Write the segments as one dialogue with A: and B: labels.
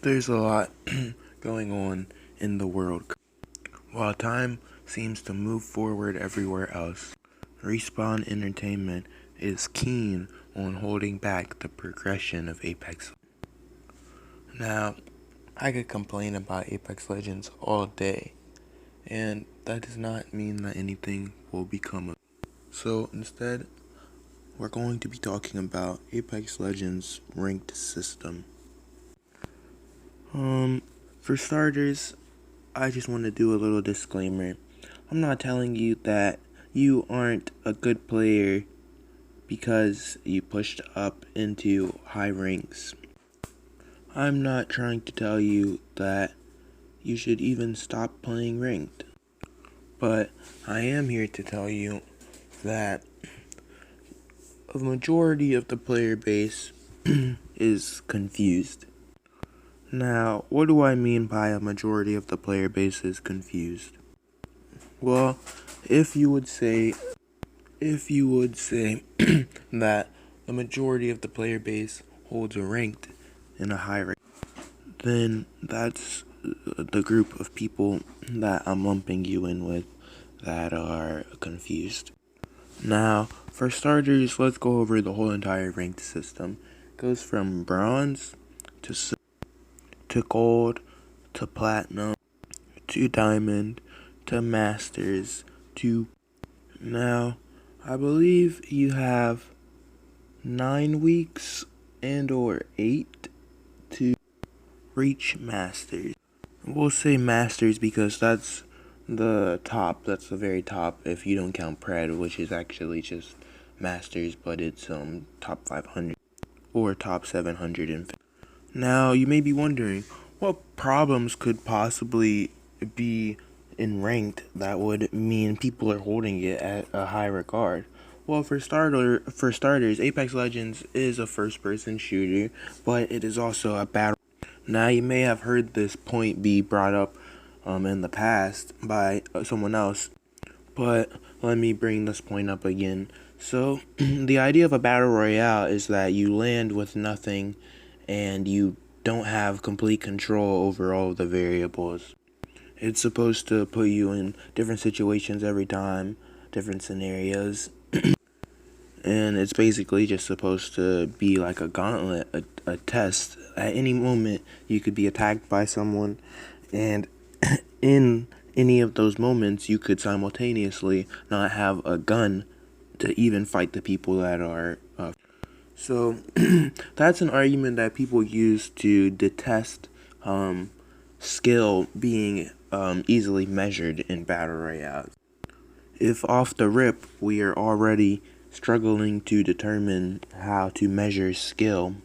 A: There's a lot going on in the world. While time seems to move forward everywhere else, Respawn Entertainment is keen on holding back the progression of Apex. Now, I could complain about Apex Legends all day, and that does not mean that anything will become a. So instead, we're going to be talking about Apex Legends ranked system. For starters, I just want to do a little disclaimer. I'm not telling you that you aren't a good player because you pushed up into high ranks. I'm not trying to tell you that you should even stop playing ranked. But I am here to tell you that a majority of the player base is confused. Now, what do I mean by a majority of the player base is confused? Well, if you would say that the majority of the player base holds a ranked in a high rank, then that's the group of people that I'm lumping you in with that are confused. Now, for starters, let's go over the whole entire ranked system. It goes from bronze to silver to gold to platinum to diamond to masters to. Now, I believe you have 9 weeks and or 8 to reach masters. We'll say masters because that's the top, that's the very top if you don't count pred, which is actually just masters, but it's top 500 or top 750. Now, you may be wondering, what problems could possibly be in ranked that would mean people are holding it at a high regard? Well, for starters, Apex Legends is a first-person shooter, but it is also a battle. Now, you may have heard this point be brought up in the past by someone else, but let me bring this point up again. So, the idea of a battle royale is that you land with nothing and you don't have complete control over all of the variables. It's supposed to put you in different situations every time, different scenarios, and it's basically just supposed to be like a gauntlet, a test. At any moment, you could be attacked by someone, and in any of those moments, you could simultaneously not have a gun to even fight the people that are. So that's an argument that people use to detest skill being easily measured in battle royales. If off the rip we are already struggling to determine how to measure skill,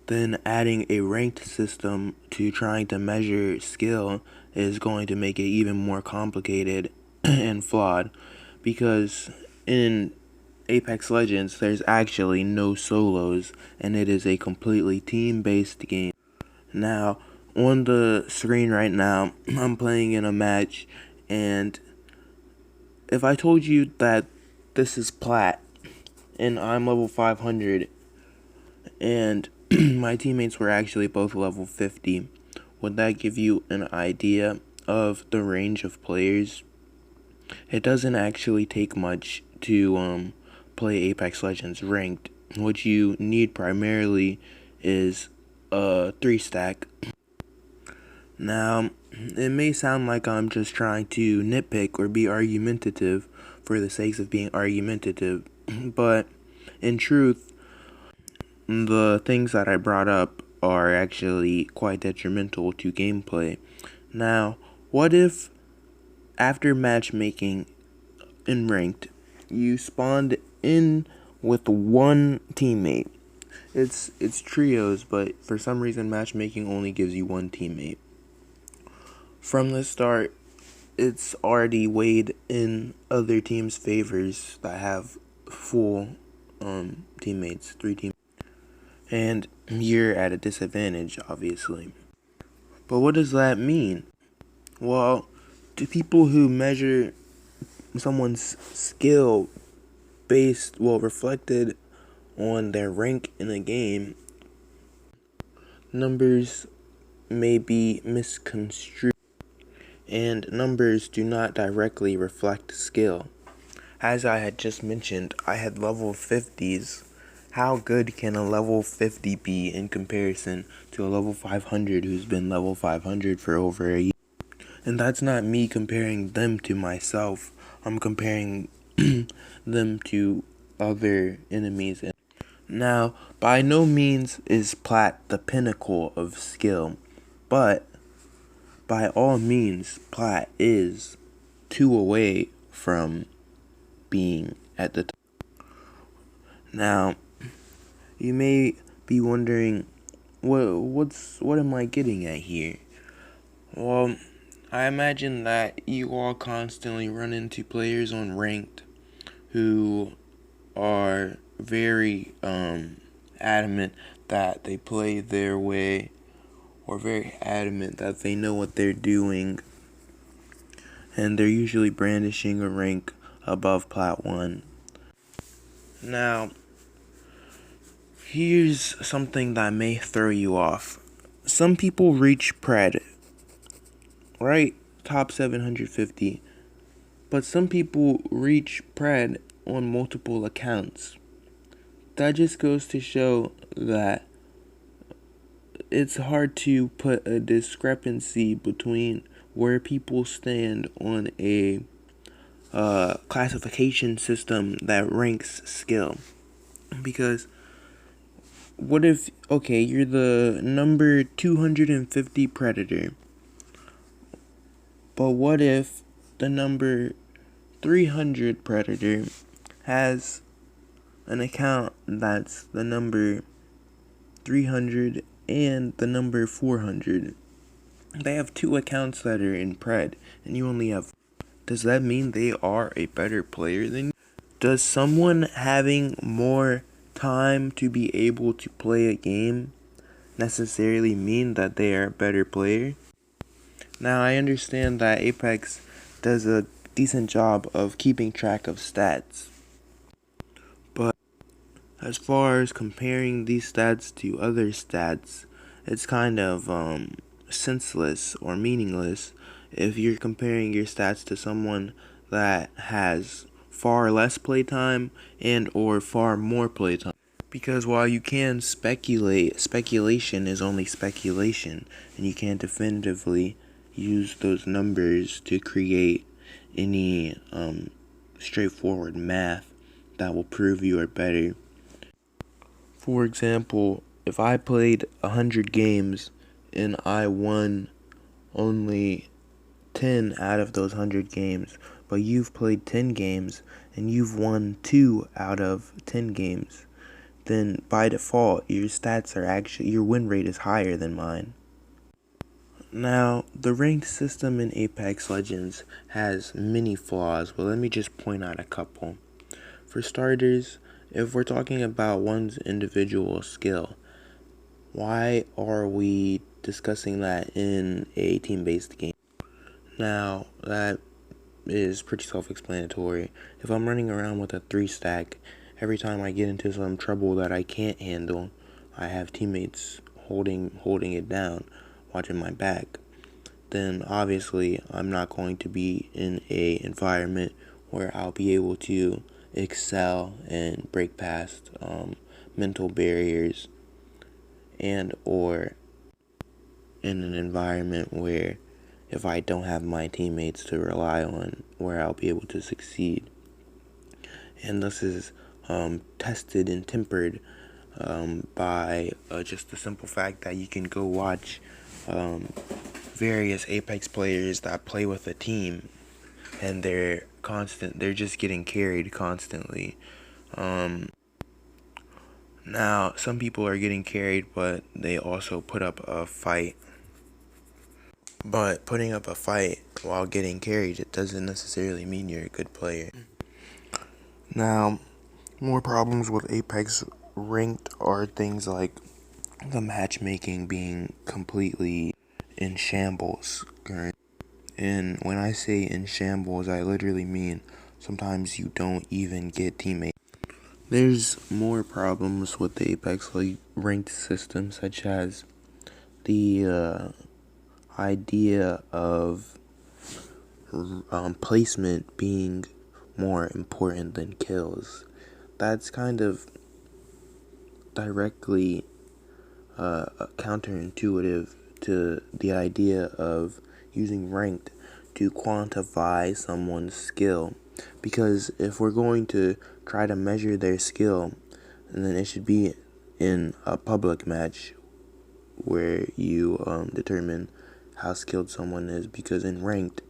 A: then adding a ranked system to trying to measure skill is going to make it even more complicated and flawed, because in Apex Legends there's actually no solos and it is a completely team-based game. Now, on the screen right now, I'm playing in a match, and if I told you that this is plat and I'm level 500 and my teammates were actually both level 50, would that give you an idea of the range of players? It doesn't actually take much to play Apex Legends ranked. What you need primarily is a 3-stack. Now, it may sound like I'm just trying to nitpick or be argumentative for the sake of being argumentative, but in truth, the things that I brought up are actually quite detrimental to gameplay. Now, what if after matchmaking in ranked, you spawned in with one teammate? It's trios, but for some reason matchmaking only gives you one teammate. From the start, it's already weighed in other teams' favors that have full teammates, 3 teammates, and you're at a disadvantage, obviously. But what does that mean? Well, to people who measure someone's skill reflected on their rank in a game, numbers may be misconstrued, and numbers do not directly reflect skill. As I had just mentioned, I had level 50s. How good can a level 50 be in comparison to a level 500 who's been level 500 for over a year? And that's not me comparing them to myself. I'm comparing them to other enemies. Now, by no means is Plat the pinnacle of skill, but by all means, Plat is 2 away from being at the top. Now, you may be wondering, what am I getting at here? Well, I imagine that you all constantly run into players on ranked who are very adamant that they play their way, or very adamant that they know what they're doing, and they're usually brandishing a rank above Plat 1. Now, here's something that may throw you off. Some people reach Pred, right? Top 750. But some people reach Pred on multiple accounts. That just goes to show that it's hard to put a discrepancy between where people stand on a classification system that ranks skill. Because what if, okay, you're the number 250 predator, but what if the number 300 predator has an account that's the number 300 and the number 400? They have 2 accounts that are in Pred, and you only have. Does that mean they are a better player than you? Does someone having more time to be able to play a game necessarily mean that they are a better player? Now, I understand that Apex does a decent job of keeping track of stats, but as far as comparing these stats to other stats, it's kind of senseless or meaningless if you're comparing your stats to someone that has far less playtime and or far more playtime. Because while you can speculate, speculation is only speculation, and you can't definitively use those numbers to create any straightforward math that will prove you are better. For example, if I played 100 games and I won only 10 out of those 100 games, but you've played 10 games and you've won 2 out of 10 games, then by default your stats are actually, your win rate is higher than mine. Now, the ranked system in Apex Legends has many flaws, but let me just point out a couple. For starters, if we're talking about one's individual skill, why are we discussing that in a team-based game? Now, that is pretty self-explanatory. If I'm running around with a 3-stack, every time I get into some trouble that I can't handle, I have teammates holding it down, watching my back, then obviously I'm not going to be in a environment where I'll be able to excel and break past mental barriers, and or in an environment where if I don't have my teammates to rely on, where I'll be able to succeed. And this is tested and tempered by just the simple fact that you can go watch various Apex players that play with a team, and they're just getting carried constantly. Now, some people are getting carried, but they also put up a fight. But putting up a fight while getting carried, it doesn't necessarily mean you're a good player. Now, more problems with Apex ranked are things like the matchmaking being completely in shambles. And when I say in shambles, I literally mean sometimes you don't even get teammates. There's more problems with the Apex ranked system, such as the idea of placement being more important than kills. That's kind of directly counterintuitive to the idea of using ranked to quantify someone's skill. Because if we're going to try to measure their skill, then it should be in a public match where you determine how skilled someone is. Because in ranked,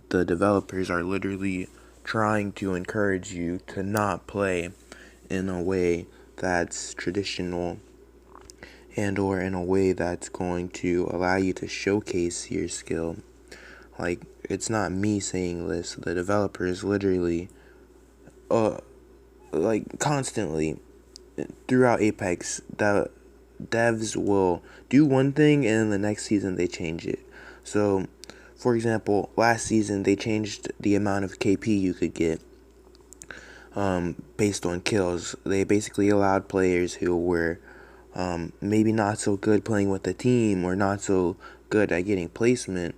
A: the developers are literally trying to encourage you to not play in a way that's traditional and or in a way that's going to allow you to showcase your skill. Like, it's not me saying this, the developers literally like constantly throughout Apex, the devs will do one thing and then the next season they change it. So for example, last season they changed the amount of KP you could get based on kills. They basically allowed players who were maybe not so good playing with the team or not so good at getting placement.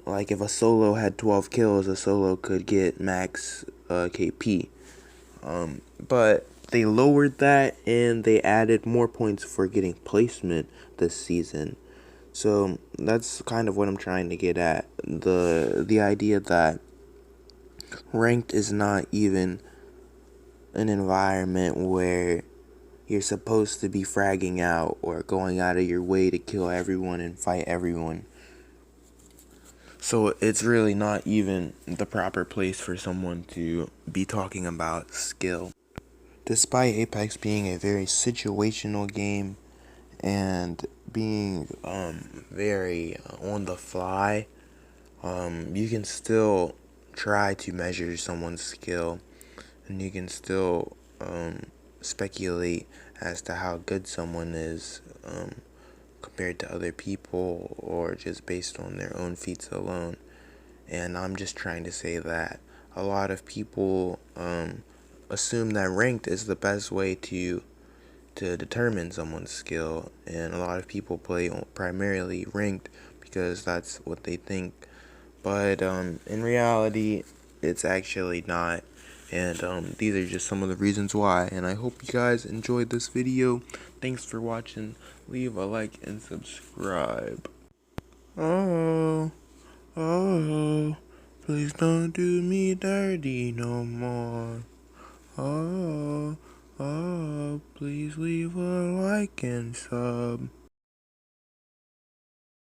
A: Like if a solo had 12 kills, a solo could get max KP. But they lowered that and they added more points for getting placement this season. So that's kind of what I'm trying to get at. The idea that ranked is not even an environment where you're supposed to be fragging out or going out of your way to kill everyone and fight everyone. So it's really not even the proper place for someone to be talking about skill. Despite Apex being a very situational game and being very on the fly, you can still try to measure someone's skill, and you can still speculate as to how good someone is compared to other people or just based on their own feats alone. And I'm just trying to say that a lot of people assume that ranked is the best way to determine someone's skill, and a lot of people play primarily ranked because that's what they think. But in reality, it's actually not. And these are just some of the reasons why. And I hope you guys enjoyed this video. Thanks for watching. Leave a like and subscribe. Oh, oh, please don't do me dirty no more. Oh, oh, please leave a like and sub.